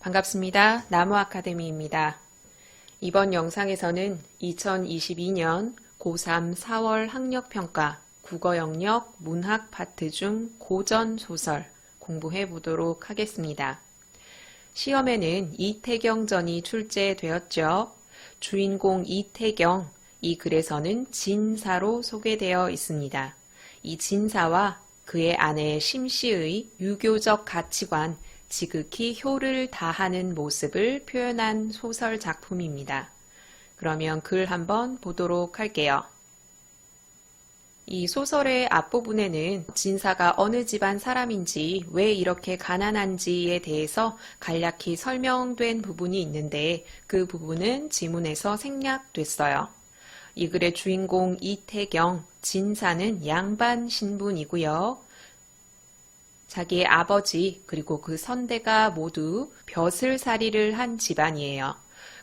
반갑습니다. 나무아카데미입니다. 이번 영상에서는 2022년 고3 4월 학력평가 국어영역 문학 파트 중 고전 소설 공부해 보도록 하겠습니다. 시험에는 이태경전이 출제되었죠. 주인공 이태경, 이 글에서는 진사로 소개되어 있습니다. 이 진사와 그의 아내 심씨의 유교적 가치관, 지극히 효를 다하는 모습을 표현한 소설 작품입니다. 그러면 글 한번 보도록 할게요. 이 소설의 앞부분에는 진사가 어느 집안 사람인지 왜 이렇게 가난한지에 대해서 간략히 설명된 부분이 있는데 그 부분은 지문에서 생략됐어요. 이 글의 주인공 이태경, 진사는 양반 신분이고요. 자기의 아버지 그리고 그 선대가 모두 벼슬살이를 한 집안이에요.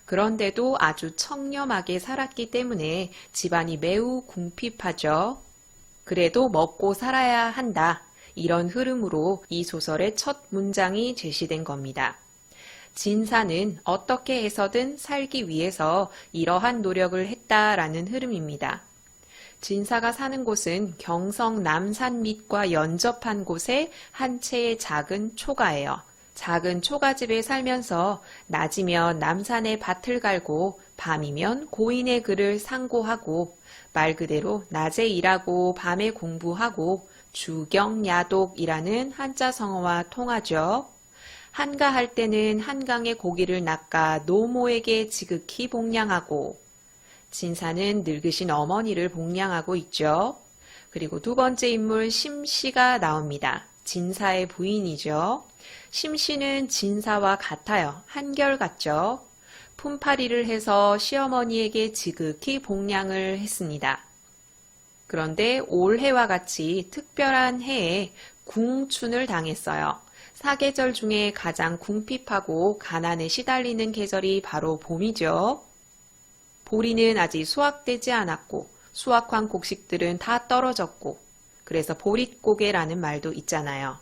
그런데도 아주 청렴하게 살았기 때문에 집안이 매우 궁핍하죠. 그래도 먹고 살아야 한다. 이런 흐름으로 이 소설의 첫 문장이 제시된 겁니다. 진사는 어떻게 해서든 살기 위해서 이러한 노력을 했다라는 흐름입니다. 진사가 사는 곳은 경성 남산 밑과 연접한 곳에 한 채의 작은 초가예요. 작은 초가집에 살면서 낮이면 남산에 밭을 갈고 밤이면 고인의 글을 상고하고 말 그대로 낮에 일하고 밤에 공부하고 주경야독이라는 한자 성어와 통하죠. 한가할 때는 한강에 고기를 낚아 노모에게 지극히 복량하고 진사는 늙으신 어머니를 복량하고 있죠. 그리고 두 번째 인물 심씨가 나옵니다. 진사의 부인이죠. 심씨는 진사와 같아요. 한결같죠. 품팔이를 해서 시어머니에게 지극히 복량을 했습니다. 그런데 올해와 같이 특별한 해에 궁춘을 당했어요. 사계절 중에 가장 궁핍하고 가난에 시달리는 계절이 바로 봄이죠. 보리는 아직 수확되지 않았고 수확한 곡식들은 다 떨어졌고 그래서 보릿고개라는 말도 있잖아요.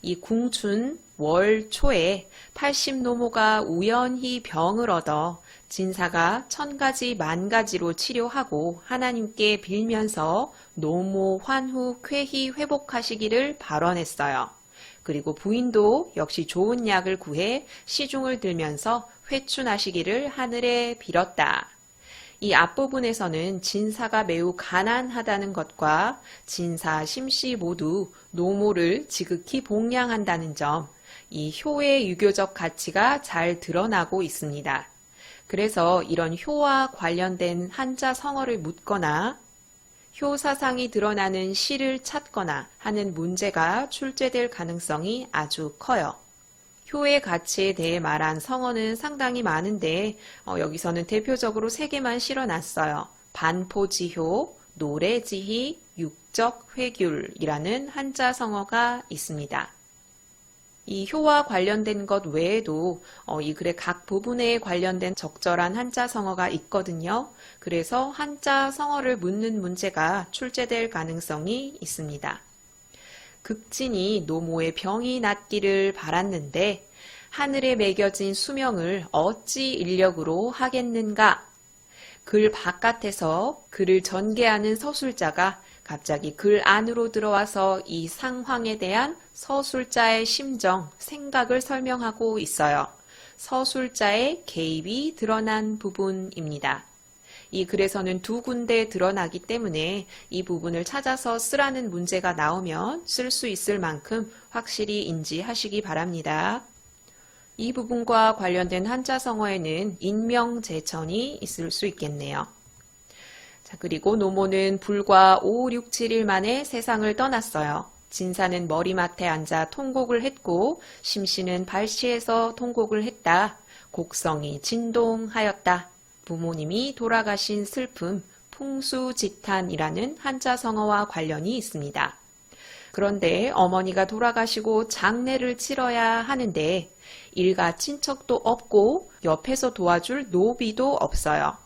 이 궁춘 월 초에 80노모가 우연히 병을 얻어 진사가 1000가지 만가지로 치료하고 하나님께 빌면서 노모 환후 쾌히 회복하시기를 발언했어요. 그리고 부인도 역시 좋은 약을 구해 시중을 들면서 회춘하시기를 하늘에 빌었다. 이 앞부분에서는 진사가 매우 가난하다는 것과 진사, 심씨 모두 노모를 지극히 복량한다는 점, 이 효의 유교적 가치가 잘 드러나고 있습니다. 그래서 이런 효와 관련된 한자 성어를 묻거나 효 사상이 드러나는 시를 찾거나 하는 문제가 출제될 가능성이 아주 커요. 효의 가치에 대해 말한 성어는 상당히 많은데 여기서는 대표적으로 3개만 실어놨어요. 반포지효, 노래지희, 육적회귤이라는 한자 성어가 있습니다. 이 효와 관련된 것 외에도 이 글의 각 부분에 관련된 적절한 한자 성어가 있거든요. 그래서 한자 성어를 묻는 문제가 출제될 가능성이 있습니다. 극진이 노모의 병이 낫기를 바랐는데 하늘에 매겨진 수명을 어찌 인력으로 하겠는가? 글 바깥에서 글을 전개하는 서술자가 갑자기 글 안으로 들어와서 이 상황에 대한 서술자의 심정, 생각을 설명하고 있어요. 서술자의 개입이 드러난 부분입니다. 이 글에서는 2군데 드러나기 때문에 이 부분을 찾아서 쓰라는 문제가 나오면 쓸 수 있을 만큼 확실히 인지하시기 바랍니다. 이 부분과 관련된 한자 성어에는 인명제천이 있을 수 있겠네요. 자, 그리고 노모는 불과 5, 6, 7일 만에 세상을 떠났어요. 진사는 머리맡에 앉아 통곡을 했고 심씨는 발시해서 통곡을 했다. 곡성이 진동하였다. 부모님이 돌아가신 슬픔, 풍수지탄이라는 한자 성어와 관련이 있습니다. 그런데 어머니가 돌아가시고 장례를 치러야 하는데 일가 친척도 없고 옆에서 도와줄 노비도 없어요.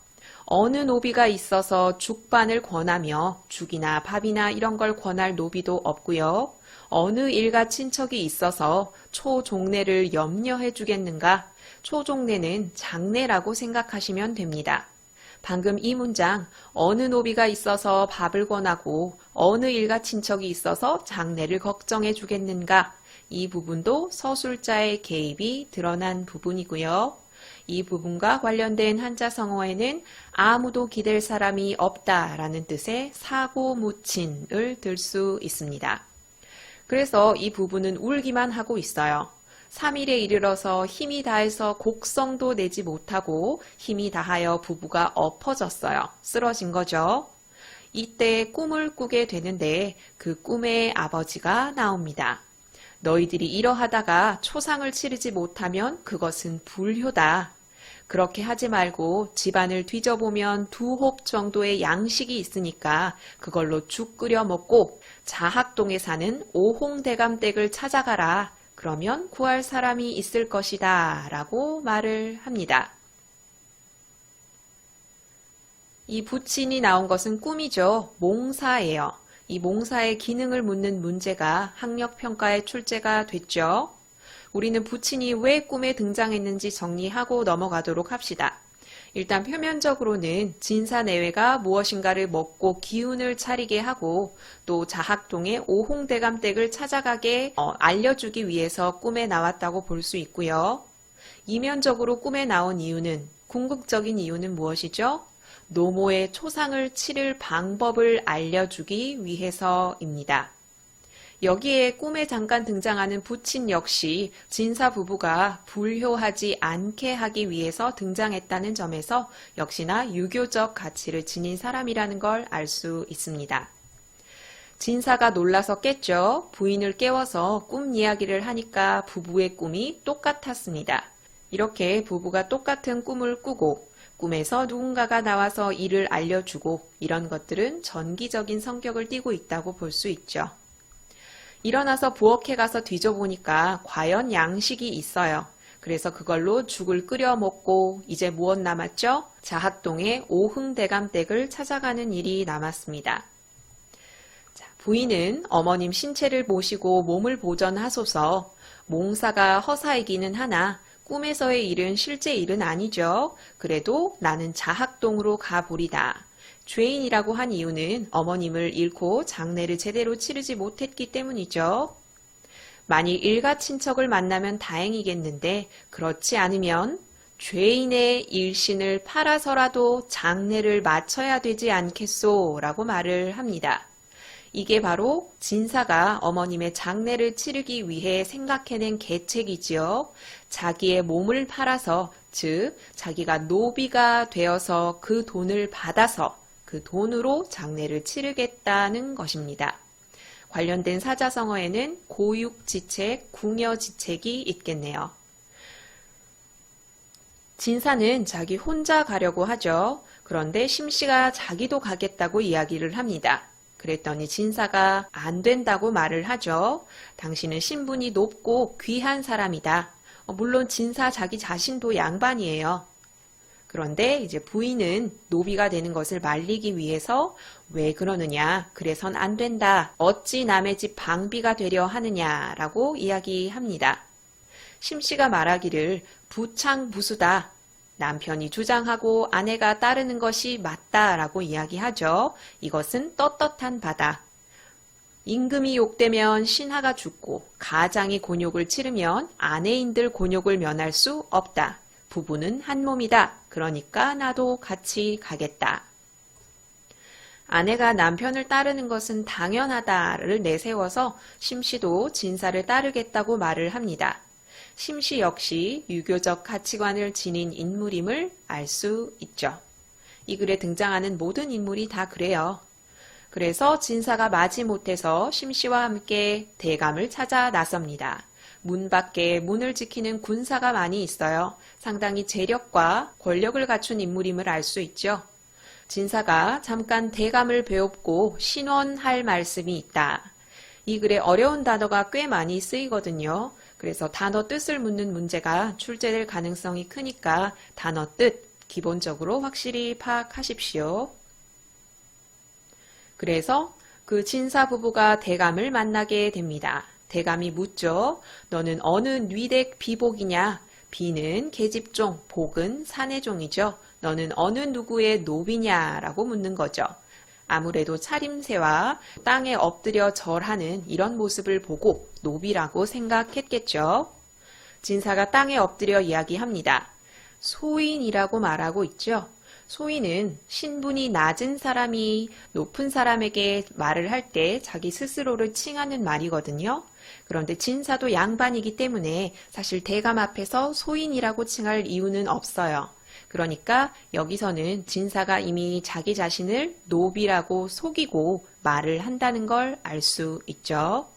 어느 노비가 있어서 죽반을 권하며 죽이나 밥이나 이런 걸 권할 노비도 없고요. 어느 일가 친척이 있어서 초종례를 염려해 주겠는가? 초종례는 장례라고 생각하시면 됩니다. 방금 이 문장 어느 노비가 있어서 밥을 권하고 어느 일가 친척이 있어서 장례를 걱정해 주겠는가? 이 부분도 서술자의 개입이 드러난 부분이고요. 이 부분과 관련된 한자성어에는 아무도 기댈 사람이 없다라는 뜻의 사고무친을 들 수 있습니다. 그래서 이 부분은 울기만 하고 있어요. 3일에 이르러서 힘이 다해서 곡성도 내지 못하고 힘이 다하여 부부가 엎어졌어요. 쓰러진 거죠. 이때 꿈을 꾸게 되는데 그 꿈에 아버지가 나옵니다. 너희들이 이러하다가 초상을 치르지 못하면 그것은 불효다. 그렇게 하지 말고 집안을 뒤져보면 2홉 정도의 양식이 있으니까 그걸로 죽 끓여 먹고 자학동에 사는 오홍대감댁을 찾아가라. 그러면 구할 사람이 있을 것이다. 라고 말을 합니다. 이 부친이 나온 것은 꿈이죠. 몽사예요. 이 몽사의 기능을 묻는 문제가 학력평가에 출제가 됐죠. 우리는 부친이 왜 꿈에 등장했는지 정리하고 넘어가도록 합시다. 일단 표면적으로는 진사내외가 무엇인가를 먹고 기운을 차리게 하고 또 자학동의 오홍대감댁을 찾아가게 알려주기 위해서 꿈에 나왔다고 볼 수 있고요. 이면적으로 꿈에 나온 이유는 궁극적인 이유는 무엇이죠? 노모의 초상을 치를 방법을 알려주기 위해서입니다. 여기에 꿈에 잠깐 등장하는 부친 역시 진사 부부가 불효하지 않게 하기 위해서 등장했다는 점에서 역시나 유교적 가치를 지닌 사람이라는 걸 알 수 있습니다. 진사가 놀라서 깼죠. 부인을 깨워서 꿈 이야기를 하니까 부부의 꿈이 똑같았습니다. 이렇게 부부가 똑같은 꿈을 꾸고 꿈에서 누군가가 나와서 이를 알려주고 이런 것들은 전기적인 성격을 띠고 있다고 볼 수 있죠. 일어나서 부엌에 가서 뒤져보니까 과연 양식이 있어요. 그래서 그걸로 죽을 끓여 먹고 이제 무엇 남았죠? 자학동의 오흥대감댁을 찾아가는 일이 남았습니다. 자, 부인은 어머님 신체를 모시고 몸을 보전하소서. 몽사가 허사이기는 하나 꿈에서의 일은 실제 일은 아니죠. 그래도 나는 자학동으로 가보리다. 죄인이라고 한 이유는 어머님을 잃고 장례를 제대로 치르지 못했기 때문이죠. 만일 일가 친척을 만나면 다행이겠는데 그렇지 않으면 죄인의 일신을 팔아서라도 장례를 마쳐야 되지 않겠소? 라고 말을 합니다. 이게 바로 진사가 어머님의 장례를 치르기 위해 생각해낸 계책이지요. 자기의 몸을 팔아서, 즉 자기가 노비가 되어서 그 돈을 받아서 그 돈으로 장례를 치르겠다는 것입니다. 관련된 사자성어에는 고육지책, 궁여지책이 있겠네요. 진사는 자기 혼자 가려고 하죠. 그런데 심씨가 자기도 가겠다고 이야기를 합니다. 그랬더니 진사가 안 된다고 말을 하죠. 당신은 신분이 높고 귀한 사람이다. 물론 진사 자기 자신도 양반이에요. 그런데 이제 부인은 노비가 되는 것을 말리기 위해서 왜 그러느냐, 그래선 안 된다, 어찌 남의 집 방비가 되려 하느냐라고 이야기합니다. 심씨가 말하기를 부창부수다, 남편이 주장하고 아내가 따르는 것이 맞다라고 이야기하죠. 이것은 떳떳한 바다. 임금이 욕되면 신하가 죽고 가장이 곤욕을 치르면 아내인들 곤욕을 면할 수 없다. 부부는 한 몸이다. 그러니까 나도 같이 가겠다. 아내가 남편을 따르는 것은 당연하다를 내세워서 심씨도 진사를 따르겠다고 말을 합니다. 심씨 역시 유교적 가치관을 지닌 인물임을 알 수 있죠. 이 글에 등장하는 모든 인물이 다 그래요. 그래서 진사가 마지못해서 심씨와 함께 대감을 찾아 나섭니다. 문 밖에 문을 지키는 군사가 많이 있어요. 상당히 재력과 권력을 갖춘 인물임을 알 수 있죠. 진사가 잠깐 대감을 배웁고 신원할 말씀이 있다. 이 글에 어려운 단어가 꽤 많이 쓰이거든요. 그래서 단어 뜻을 묻는 문제가 출제될 가능성이 크니까 단어 뜻, 기본적으로 확실히 파악하십시오. 그래서 그 진사 부부가 대감을 만나게 됩니다. 대감이 묻죠. 너는 어느 뉘댁 비복이냐? 비는 계집종, 복은 사내종이죠. 너는 어느 누구의 노비냐라고 묻는 거죠. 아무래도 차림새와 땅에 엎드려 절하는 이런 모습을 보고 노비라고 생각했겠죠. 진사가 땅에 엎드려 이야기합니다. 소인이라고 말하고 있죠. 소인은 신분이 낮은 사람이 높은 사람에게 말을 할 때 자기 스스로를 칭하는 말이거든요. 그런데 진사도 양반이기 때문에 사실 대감 앞에서 소인이라고 칭할 이유는 없어요. 그러니까 여기서는 진사가 이미 자기 자신을 노비라고 속이고 말을 한다는 걸 알 수 있죠.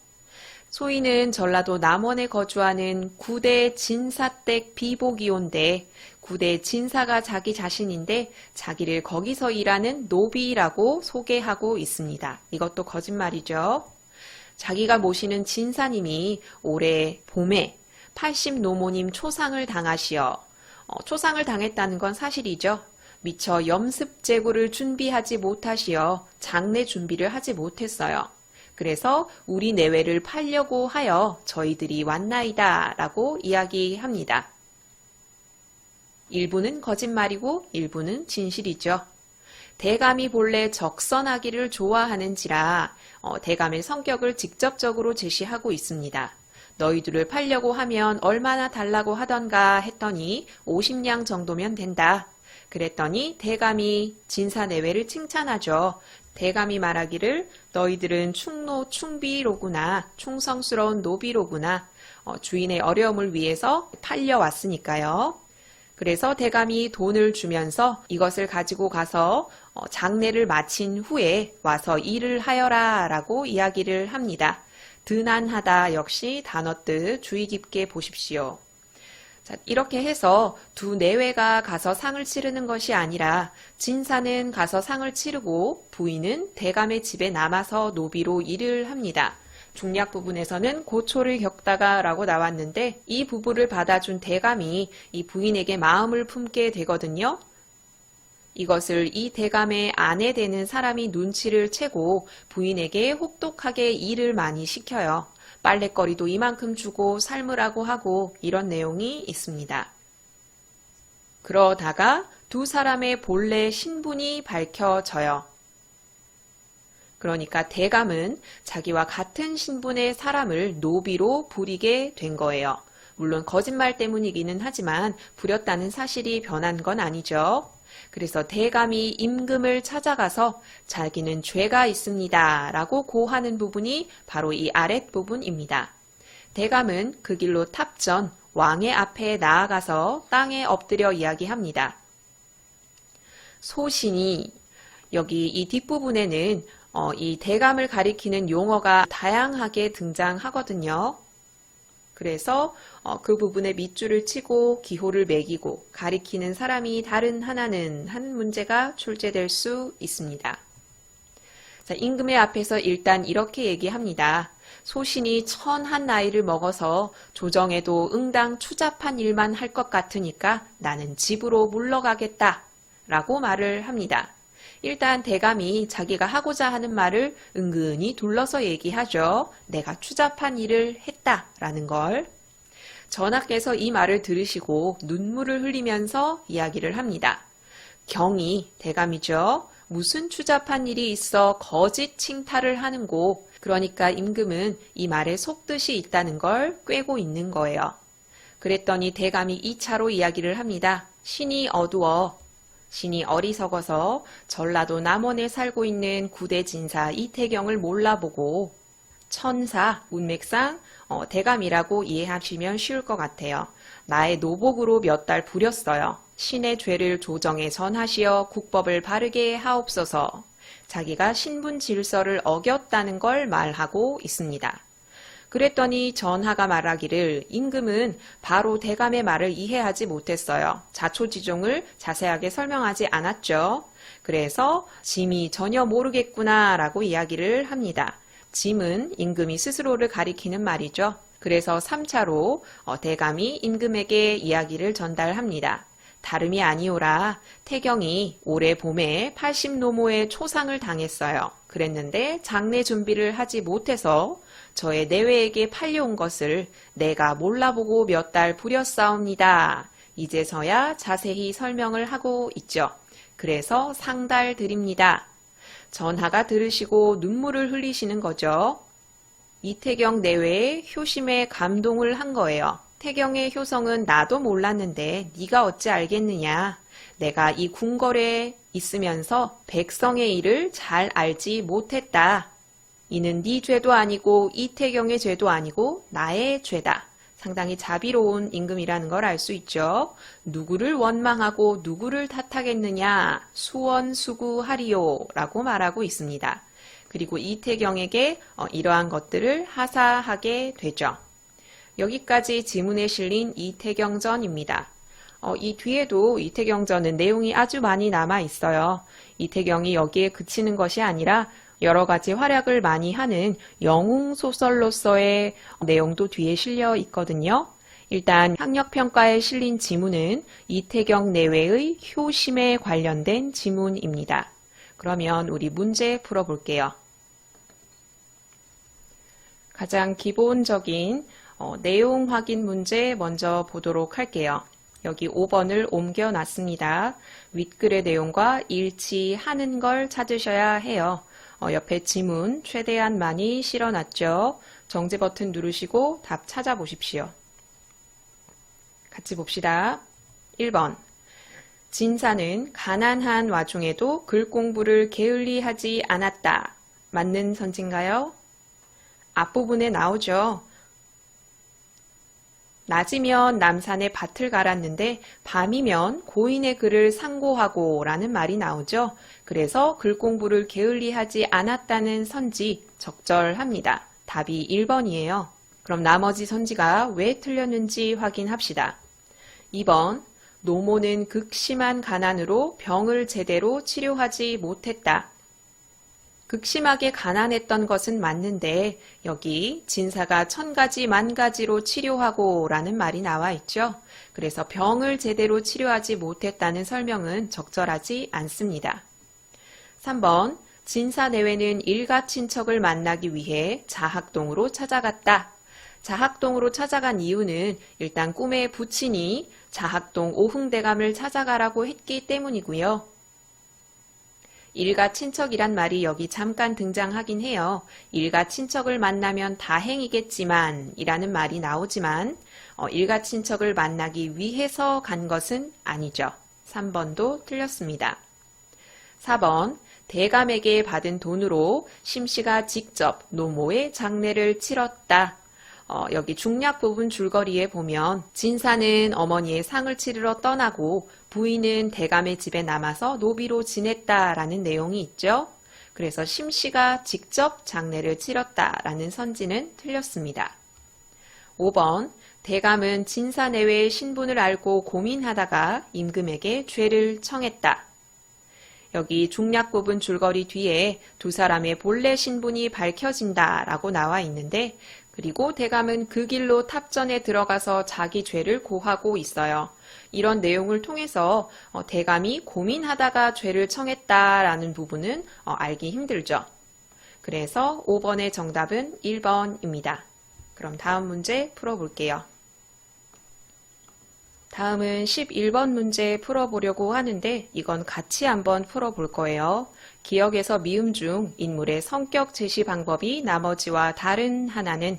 소인은 전라도 남원에 거주하는 구대 진사댁 비복이온데 구대 진사가 자기 자신인데 자기를 거기서 일하는 노비라고 소개하고 있습니다. 이것도 거짓말이죠. 자기가 모시는 진사님이 올해 봄에 80노모님 초상을 당하시어 초상을 당했다는 건 사실이죠. 미처 염습제구를 준비하지 못하시어 장례 준비를 하지 못했어요. 그래서 우리 내외를 팔려고 하여 저희들이 왔나이다 라고 이야기합니다. 일부는 거짓말이고 일부는 진실이죠. 대감이 본래 적선하기를 좋아하는지라 대감의 성격을 직접적으로 제시하고 있습니다. 너희들을 팔려고 하면 얼마나 달라고 하던가 했더니 50냥 정도면 된다. 그랬더니 대감이 진사내외를 칭찬하죠. 대감이 말하기를 너희들은 충노 충비로구나. 충성스러운 노비로구나. 주인의 어려움을 위해서 팔려왔으니까요. 그래서 대감이 돈을 주면서 이것을 가지고 가서 장례를 마친 후에 와서 일을 하여라 라고 이야기를 합니다. 드난하다 역시 단어 뜻 주의 깊게 보십시오. 자, 이렇게 해서 두 내외가 가서 상을 치르는 것이 아니라 진사는 가서 상을 치르고 부인은 대감의 집에 남아서 노비로 일을 합니다. 중략 부분에서는 고초를 겪다가 라고 나왔는데 이 부부를 받아준 대감이 이 부인에게 마음을 품게 되거든요. 이것을 이 대감의 아내 되는 사람이 눈치를 채고 부인에게 혹독하게 일을 많이 시켜요. 빨랫거리도 이만큼 주고 삶으라고 하고 이런 내용이 있습니다. 그러다가 두 사람의 본래 신분이 밝혀져요. 그러니까 대감은 자기와 같은 신분의 사람을 노비로 부리게 된 거예요. 물론 거짓말 때문이기는 하지만 부렸다는 사실이 변한 건 아니죠. 그래서 대감이 임금을 찾아가서 자기는 죄가 있습니다 라고 고하는 부분이 바로 이 아랫부분입니다. 대감은 그 길로 탑전 왕의 앞에 나아가서 땅에 엎드려 이야기합니다. 소신이 여기 이 뒷부분에는 이 대감을 가리키는 용어가 다양하게 등장하거든요. 그래서 그 부분에 밑줄을 치고 기호를 매기고 가리키는 사람이 다른 하나는 한 문제가 출제될 수 있습니다. 자, 임금의 앞에서 일단 이렇게 얘기합니다. 소신이 1,001 나이를 먹어서 조정에도 응당 추잡한 일만 할 것 같으니까 나는 집으로 물러가겠다 라고 말을 합니다. 일단 대감이 자기가 하고자 하는 말을 은근히 둘러서 얘기하죠. 내가 추잡한 일을 했다라는 걸. 전하께서 이 말을 들으시고 눈물을 흘리면서 이야기를 합니다. 경이 대감이죠. 무슨 추잡한 일이 있어 거짓 칭탈을 하는고. 그러니까 임금은 이 말에 속뜻이 있다는 걸 꿰고 있는 거예요. 그랬더니 대감이 2차로 이야기를 합니다. 신이 어두워. 신이 어리석어서 전라도 남원에 살고 있는 구대진사 이태경을 몰라보고 천사, 문맥상 대감이라고 이해하시면 쉬울 것 같아요. 나의 노복으로 몇 달 부렸어요. 신의 죄를 조정에 전하시어 국법을 바르게 하옵소서. 자기가 신분 질서를 어겼다는 걸 말하고 있습니다. 그랬더니 전하가 말하기를 임금은 바로 대감의 말을 이해하지 못했어요. 자초지종을 자세하게 설명하지 않았죠. 그래서 짐이 전혀 모르겠구나 라고 이야기를 합니다. 짐은 임금이 스스로를 가리키는 말이죠. 그래서 3차로 대감이 임금에게 이야기를 전달합니다. 다름이 아니오라. 태경이 올해 봄에 80노모의 초상을 당했어요. 그랬는데 장례 준비를 하지 못해서 저의 내외에게 팔려온 것을 내가 몰라보고 몇 달 부렸사옵니다. 이제서야 자세히 설명을 하고 있죠. 그래서 상달 드립니다. 전하가 들으시고 눈물을 흘리시는 거죠. 이태경 내외에 효심에 감동을 한 거예요. 태경의 효성은 나도 몰랐는데 네가 어찌 알겠느냐. 내가 이 궁궐에 있으면서 백성의 일을 잘 알지 못했다. 이는 네 죄도 아니고 이태경의 죄도 아니고 나의 죄다. 상당히 자비로운 임금이라는 걸 알 수 있죠. 누구를 원망하고 누구를 탓하겠느냐. 수원수구하리요 라고 말하고 있습니다. 그리고 이태경에게 이러한 것들을 하사하게 되죠. 여기까지 지문에 실린 이태경전입니다. 이 뒤에도 이태경전은 내용이 아주 많이 남아 있어요. 이태경이 여기에 그치는 것이 아니라 여러 가지 활약을 많이 하는 영웅소설로서의 내용도 뒤에 실려 있거든요. 일단 학력평가에 실린 지문은 이태경 내외의 효심에 관련된 지문입니다. 그러면 우리 문제 풀어볼게요. 가장 기본적인 내용 확인 문제 먼저 보도록 할게요. 여기 5번을 옮겨놨습니다. 윗글의 내용과 일치하는 걸 찾으셔야 해요. 옆에 지문 최대한 많이 실어놨죠. 정지 버튼 누르시고 답 찾아보십시오. 같이 봅시다. 1번. 진사는 가난한 와중에도 글 공부를 게을리하지 않았다. 맞는 선지인가요? 앞부분에 나오죠. 낮이면 남산에 밭을 갈았는데 밤이면 고인의 글을 상고하고 라는 말이 나오죠. 그래서 글 공부를 게을리하지 않았다는 선지 적절합니다. 답이 1번이에요. 그럼 나머지 선지가 왜 틀렸는지 확인합시다. 2번. 노모는 극심한 가난으로 병을 제대로 치료하지 못했다. 극심하게 가난했던 것은 맞는데 여기 진사가 1000가지 만가지로 치료하고 라는 말이 나와 있죠. 그래서 병을 제대로 치료하지 못했다는 설명은 적절하지 않습니다. 3번. 진사 내외는 일가 친척을 만나기 위해 자학동으로 찾아갔다. 자학동으로 찾아간 이유는 일단 꿈에 부친이 자학동 오흥대감을 찾아가라고 했기 때문이고요. 일가 친척이란 말이 여기 잠깐 등장하긴 해요. 일가 친척을 만나면 다행이겠지만 이라는 말이 나오지만 일가 친척을 만나기 위해서 간 것은 아니죠. 3번도 틀렸습니다. 4번. 대감에게 받은 돈으로 심씨가 직접 노모의 장례를 치렀다. 여기 중략 부분 줄거리에 보면 진사는 어머니의 상을 치르러 떠나고 부인은 대감의 집에 남아서 노비로 지냈다라는 내용이 있죠. 그래서 심씨가 직접 장례를 치렀다라는 선지는 틀렸습니다. 5번. 대감은 진사 내외의 신분을 알고 고민하다가 임금에게 죄를 청했다. 여기 중략 부분 줄거리 뒤에 두 사람의 본래 신분이 밝혀진다라고 나와 있는데 그리고 대감은 그 길로 탑전에 들어가서 자기 죄를 고하고 있어요. 이런 내용을 통해서 대감이 고민하다가 죄를 청했다라는 부분은 알기 힘들죠. 그래서 5번의 정답은 1번입니다. 그럼 다음 문제 풀어볼게요. 다음은 11번 문제 풀어보려고 하는데 이건 같이 한번 풀어볼 거예요. 기억에서 미음 중 인물의 성격 제시 방법이 나머지와 다른 하나는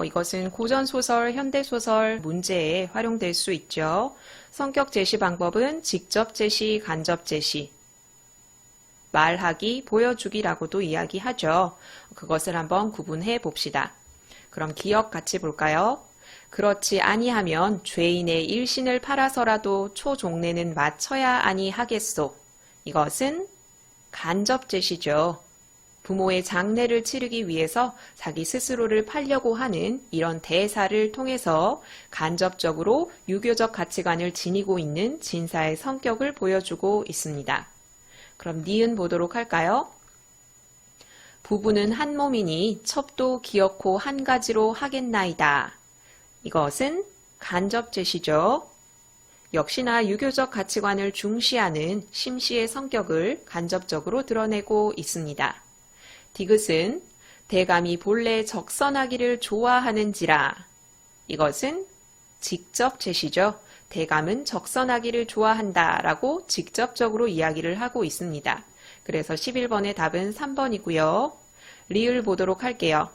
이것은 고전소설, 현대소설 문제에 활용될 수 있죠. 성격 제시 방법은 직접 제시, 간접 제시, 말하기, 보여주기라고도 이야기하죠. 그것을 한번 구분해 봅시다. 그럼 기억 같이 볼까요? 그렇지 아니하면 죄인의 일신을 팔아서라도 초종례는 마쳐야 아니하겠소. 이것은 간접 제시죠. 부모의 장례를 치르기 위해서 자기 스스로를 팔려고 하는 이런 대사를 통해서 간접적으로 유교적 가치관을 지니고 있는 진사의 성격을 보여주고 있습니다. 그럼 니은 보도록 할까요? 부부는 한 몸이니 첩도 기어코 한 가지로 하겠나이다. 이것은 간접 제시죠. 역시나 유교적 가치관을 중시하는 심씨의 성격을 간접적으로 드러내고 있습니다. 디귿은 대감이 본래 적선하기를 좋아하는지라. 이것은 직접 제시죠. 대감은 적선하기를 좋아한다 라고 직접적으로 이야기를 하고 있습니다. 그래서 11번의 답은 3번이고요. 리을 보도록 할게요.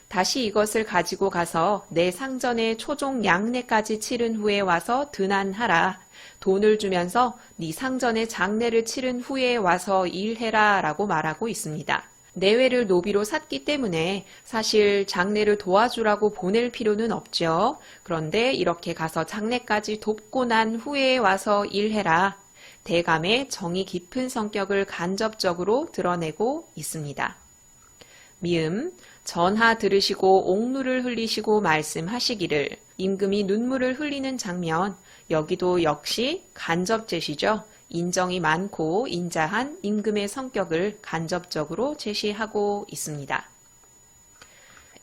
다시 이것을 가지고 가서 내 상전에 초종 양례까지 치른 후에 와서 드난하라. 돈을 주면서 네 상전에 장례를 치른 후에 와서 일해라 라고 말하고 있습니다. 내외를 노비로 샀기 때문에 사실 장례를 도와주라고 보낼 필요는 없죠. 그런데 이렇게 가서 장례까지 돕고 난 후에 와서 일해라. 대감의 정이 깊은 성격을 간접적으로 드러내고 있습니다. 미음, 전하 들으시고 옥루를 흘리시고 말씀하시기를. 임금이 눈물을 흘리는 장면, 여기도 역시 간접 제시죠. 인정이 많고 인자한 임금의 성격을 간접적으로 제시하고 있습니다.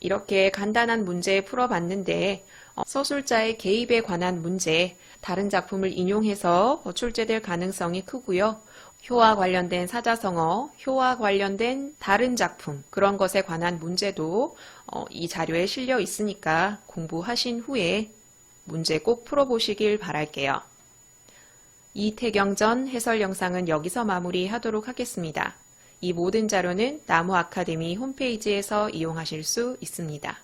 이렇게 간단한 문제 풀어봤는데 서술자의 개입에 관한 문제, 다른 작품을 인용해서 출제될 가능성이 크고요. 효와 관련된 사자성어, 효와 관련된 다른 작품, 그런 것에 관한 문제도 이 자료에 실려 있으니까 공부하신 후에 문제 꼭 풀어보시길 바랄게요. 이태경전 해설 영상은 여기서 마무리하도록 하겠습니다. 이 모든 자료는 나무 아카데미 홈페이지에서 이용하실 수 있습니다.